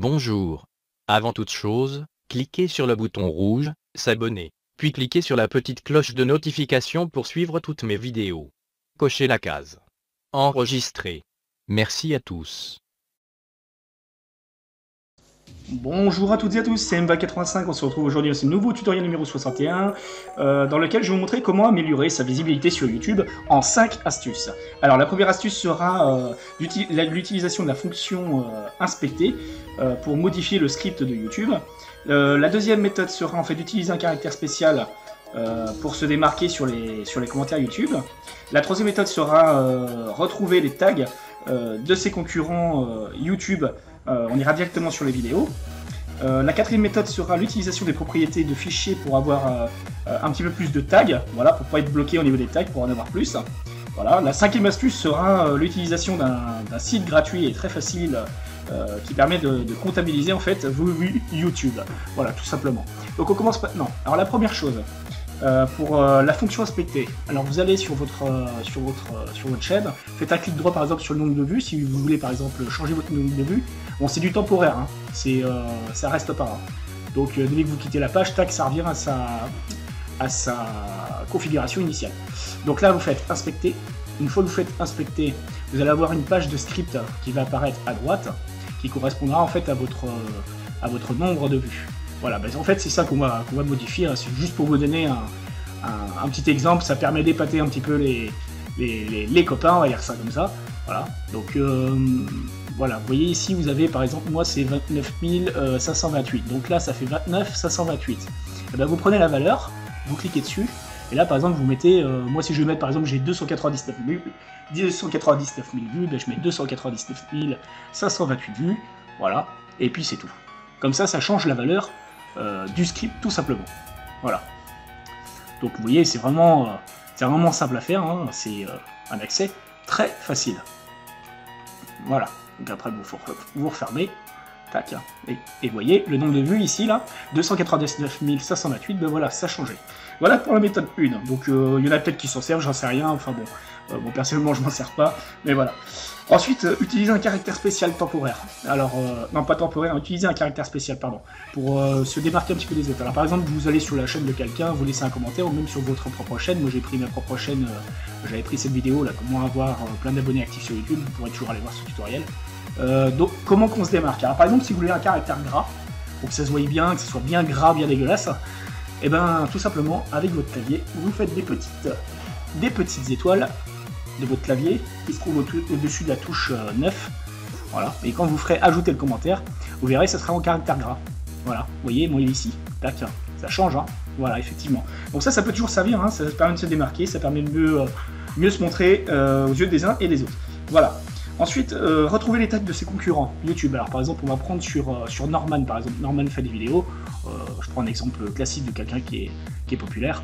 Bonjour. Avant toute chose, cliquez sur le bouton rouge, s'abonner, puis cliquez sur la petite cloche de notification pour suivre toutes mes vidéos. Cochez la case enregistrer. Merci à tous. Bonjour à toutes et à tous, c'est MVA85, on se retrouve aujourd'hui dans ce nouveau tutoriel numéro 61 dans lequel je vais vous montrer comment améliorer sa visibilité sur YouTube en 5 astuces. Alors la première astuce sera l'utilisation de la fonction inspecter pour modifier le script de YouTube. La deuxième méthode sera en fait d'utiliser un caractère spécial pour se démarquer sur les commentaires YouTube. La troisième méthode sera retrouver les tags de ses concurrents YouTube. On ira directement sur les vidéos. La quatrième méthode sera l'utilisation des propriétés de fichiers pour avoir un petit peu plus de tags, voilà, pour ne pas être bloqué au niveau des tags, pour en avoir plus. Voilà. La cinquième astuce sera l'utilisation d'un site gratuit et très facile qui permet de comptabiliser en fait vos vues YouTube. Voilà, tout simplement. Donc on commence maintenant. Alors la première chose, pour la fonction inspecter, alors vous allez sur votre chaîne, faites un clic droit par exemple sur le nombre de vues, si vous voulez par exemple changer votre nombre de vues. Bon, c'est du temporaire, hein. Ça reste pas. Hein. Donc dès que vous quittez la page, tac, ça revient à sa configuration initiale. Donc là vous faites inspecter. Une fois que vous faites inspecter, vous allez avoir une page de script qui va apparaître à droite, qui correspondra en fait à votre nombre de vues. Voilà, ben en fait c'est ça qu'on va modifier, hein. C'est juste pour vous donner un petit exemple, ça permet d'épater un petit peu les copains, on va dire ça comme ça. Voilà, donc voilà, vous voyez ici vous avez par exemple, moi c'est 29 528, donc là ça fait 29 528. Et ben vous prenez la valeur, vous cliquez dessus, et là par exemple vous mettez, moi si je vais mettre par exemple j'ai 299 000 vues, ben je mets 299 528 vues, voilà, et puis c'est tout. Comme ça change la valeur du script tout simplement. Voilà. Donc vous voyez, c'est vraiment simple à faire, hein. C'est un accès très facile. Voilà. Donc après vous refermez, tac, et vous voyez le nombre de vues ici là, 299 528, ben voilà, ça a changé. Voilà pour la méthode 1. Donc il y en a peut-être qui s'en servent, j'en sais rien, enfin bon, bon personnellement je m'en sers pas, mais voilà. Ensuite, utiliser un caractère spécial temporaire. Alors, non pas temporaire, utiliser un caractère spécial, pardon, pour se démarquer un petit peu des autres. Alors par exemple, vous allez sur la chaîne de quelqu'un, vous laissez un commentaire, ou même sur votre propre chaîne. Moi j'ai pris ma propre chaîne, j'avais pris cette vidéo là, comment avoir plein d'abonnés actifs sur YouTube, vous pourrez toujours aller voir ce tutoriel. Donc comment qu'on se démarque? Alors par exemple, si vous voulez un caractère gras, pour que ça se voie bien, que ce soit bien gras, bien dégueulasse, et ben tout simplement, avec votre clavier, vous faites des petites étoiles de votre clavier qui se trouve au-dessus de la touche 9. Voilà. Et quand vous ferez ajouter le commentaire, vous verrez, ça sera en caractère gras. Voilà. Vous voyez, moi ici, tac, ça change. Hein. Voilà, effectivement. Donc ça peut toujours servir. Hein. Ça permet de se démarquer, ça permet de mieux se montrer aux yeux des uns et des autres. Voilà. Ensuite, retrouver les tags de ses concurrents YouTube. Alors par exemple, on va prendre sur Norman, par exemple. Norman fait des vidéos. Je prends un exemple classique de quelqu'un qui est populaire.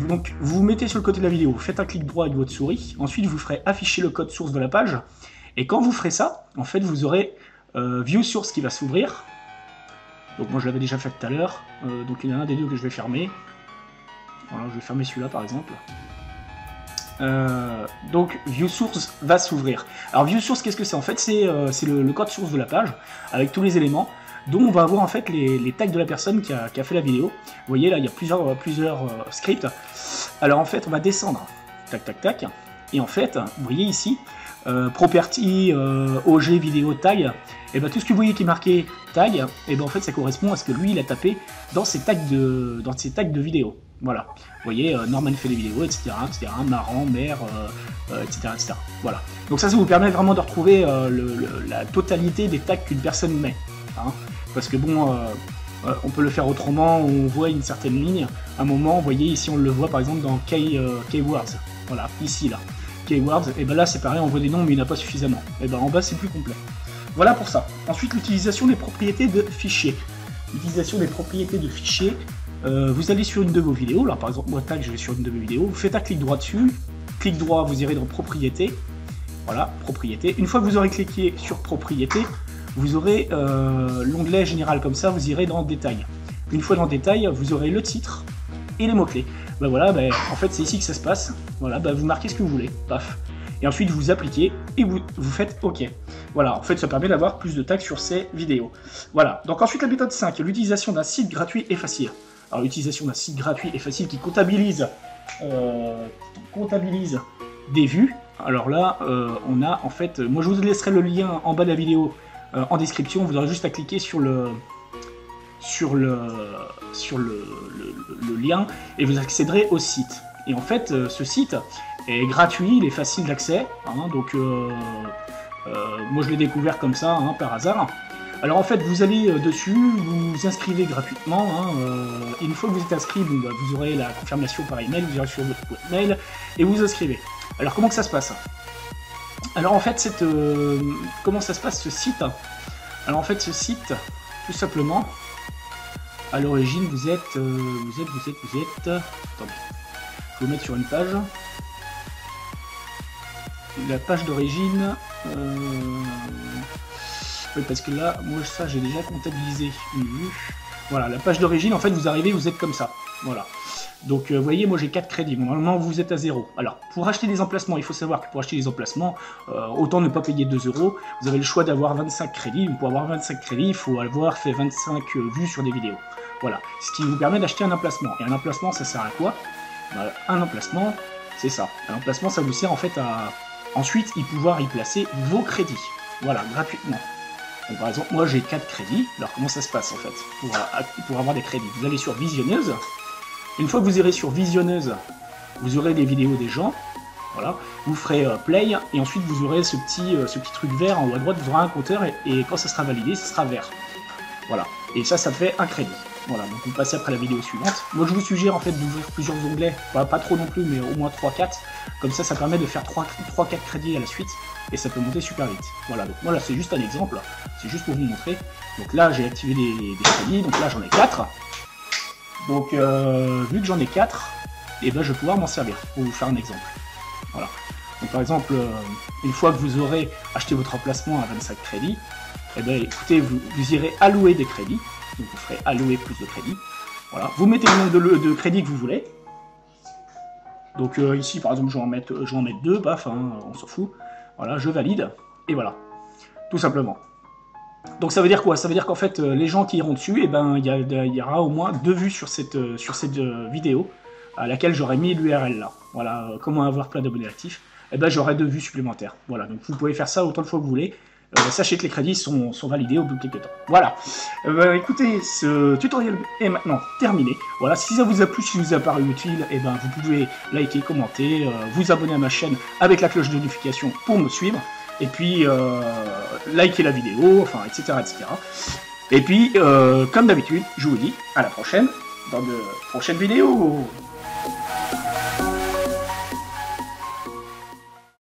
Donc vous vous mettez sur le côté de la vidéo, vous faites un clic droit avec votre souris, ensuite vous ferez afficher le code source de la page, et quand vous ferez ça, en fait vous aurez View Source qui va s'ouvrir. Donc moi je l'avais déjà fait tout à l'heure, donc il y en a un des deux que je vais fermer. Voilà, je vais fermer celui-là par exemple. Donc View Source va s'ouvrir. Alors View Source, qu'est-ce que c'est? En fait c'est le code source de la page, avec tous les éléments, dont on va avoir en fait les tags de la personne qui a fait la vidéo. Vous voyez là, il y a plusieurs scripts. Alors en fait, on va descendre, tac tac tac, et en fait, vous voyez ici, property, OG vidéo tag, et ben tout ce que vous voyez qui est marqué tag, et ben en fait ça correspond à ce que lui il a tapé dans ses tags de vidéo. Voilà, vous voyez, Norman fait des vidéos, etc., marrant, mère, etc. Voilà. Donc ça vous permet vraiment de retrouver la totalité des tags qu'une personne met. Hein. Parce que bon, on peut le faire autrement, on voit une certaine ligne. À un moment, vous voyez, ici on le voit par exemple dans Keywords. Voilà, ici là. Keywords, et ben là c'est pareil, on voit des noms mais il n'y en a pas suffisamment. Et ben en bas c'est plus complet. Voilà pour ça. Ensuite, l'utilisation des propriétés de fichiers. L'utilisation des propriétés de fichiers, vous allez sur une de vos vidéos, là par exemple, moi tac, je vais sur une de mes vidéos, vous faites un clic droit dessus, clic droit, vous irez dans propriétés. Voilà, propriétés. Une fois que vous aurez cliqué sur propriétés, vous aurez l'onglet général comme ça, vous irez dans détail. Une fois dans détail, vous aurez le titre et les mots-clés. Ben voilà, ben, en fait c'est ici que ça se passe. Voilà, ben, vous marquez ce que vous voulez, paf. Et ensuite vous appliquez et vous faites OK. Voilà, en fait, ça permet d'avoir plus de tags sur ces vidéos. Voilà, donc ensuite la méthode 5, l'utilisation d'un site gratuit et facile. Alors l'utilisation d'un site gratuit et facile qui comptabilise des vues. Alors là, on a en fait, moi je vous laisserai le lien en bas de la vidéo en description, vous aurez juste à cliquer sur le lien et vous accéderez au site. Et en fait, ce site est gratuit, il est facile d'accès, hein, donc moi je l'ai découvert comme ça, hein, par hasard. Alors en fait, vous allez dessus, vous vous inscrivez gratuitement, hein, et une fois que vous êtes inscrit, bon, bah, vous aurez la confirmation par email, vous irez sur votre boîte mail et vous vous inscrivez. Alors comment que ça se passe? Alors en fait, comment ça se passe ce site? Alors en fait, ce site, tout simplement, à l'origine, vous êtes... Attendez, je vais vous mettre sur une page. La page d'origine... Oui, parce que là, moi, ça, j'ai déjà comptabilisé une vue. Voilà, la page d'origine, en fait, vous arrivez, vous êtes comme ça. Voilà. Donc, vous voyez, moi, j'ai 4 crédits. Bon, normalement, vous êtes à 0. Alors, pour acheter des emplacements, il faut savoir que pour acheter des emplacements, autant ne pas payer 2 €. Vous avez le choix d'avoir 25 crédits. Pour avoir 25 crédits, il faut avoir fait 25 vues sur des vidéos. Voilà. Ce qui vous permet d'acheter un emplacement. Et un emplacement, ça sert à quoi? Bah, un emplacement, c'est ça. Un emplacement, ça vous sert, en fait, à ensuite pouvoir y placer vos crédits. Voilà, gratuitement. Donc, par exemple, moi j'ai 4 crédits. Alors comment ça se passe en fait pour avoir des crédits? Vous allez sur Visionneuse. Une fois que vous irez sur Visionneuse, vous aurez les vidéos des gens. Voilà. Vous ferez Play et ensuite vous aurez ce petit truc vert en haut à droite. Vous aurez un compteur et quand ça sera validé, ça sera vert. Voilà. Et ça fait un crédit. Voilà. Donc vous passez après la vidéo suivante. Moi je vous suggère en fait d'ouvrir plusieurs onglets. Pas trop non plus, mais au moins 3-4. Comme ça permet de faire 3-4 crédits à la suite. Et ça peut monter super vite. Voilà, donc voilà, c'est juste un exemple, c'est juste pour vous montrer. Donc là, j'ai activé des crédits, donc là, j'en ai 4. Donc, vu que j'en ai 4, et ben, je vais pouvoir m'en servir, pour vous faire un exemple. Voilà. Donc, par exemple, une fois que vous aurez acheté votre emplacement à 25 crédits, et ben, écoutez, vous irez allouer des crédits, donc vous ferez allouer plus de crédits. Voilà, vous mettez le nombre de crédits que vous voulez. Donc ici, par exemple, je vais en mettre 2, paf, hein, on s'en fout. Voilà, je valide, et voilà, tout simplement. Donc ça veut dire quoi? Ça veut dire qu'en fait, les gens qui iront dessus, eh ben, il y aura au moins 2 vues sur cette vidéo, à laquelle j'aurais mis l'URL là. Voilà, comment avoir plein d'abonnés actifs, eh ben, j'aurai 2 vues supplémentaires. Voilà, donc vous pouvez faire ça autant de fois que vous voulez. Sachez que les crédits sont validés au bout de quelques temps. Voilà. Écoutez, ce tutoriel est maintenant terminé. Voilà, si ça vous a plu, si vous a paru utile, eh ben, vous pouvez liker, commenter, vous abonner à ma chaîne avec la cloche de notification pour me suivre. Et puis, liker la vidéo, enfin, etc., etc. Et puis, comme d'habitude, je vous dis à la prochaine, dans de prochaines vidéos.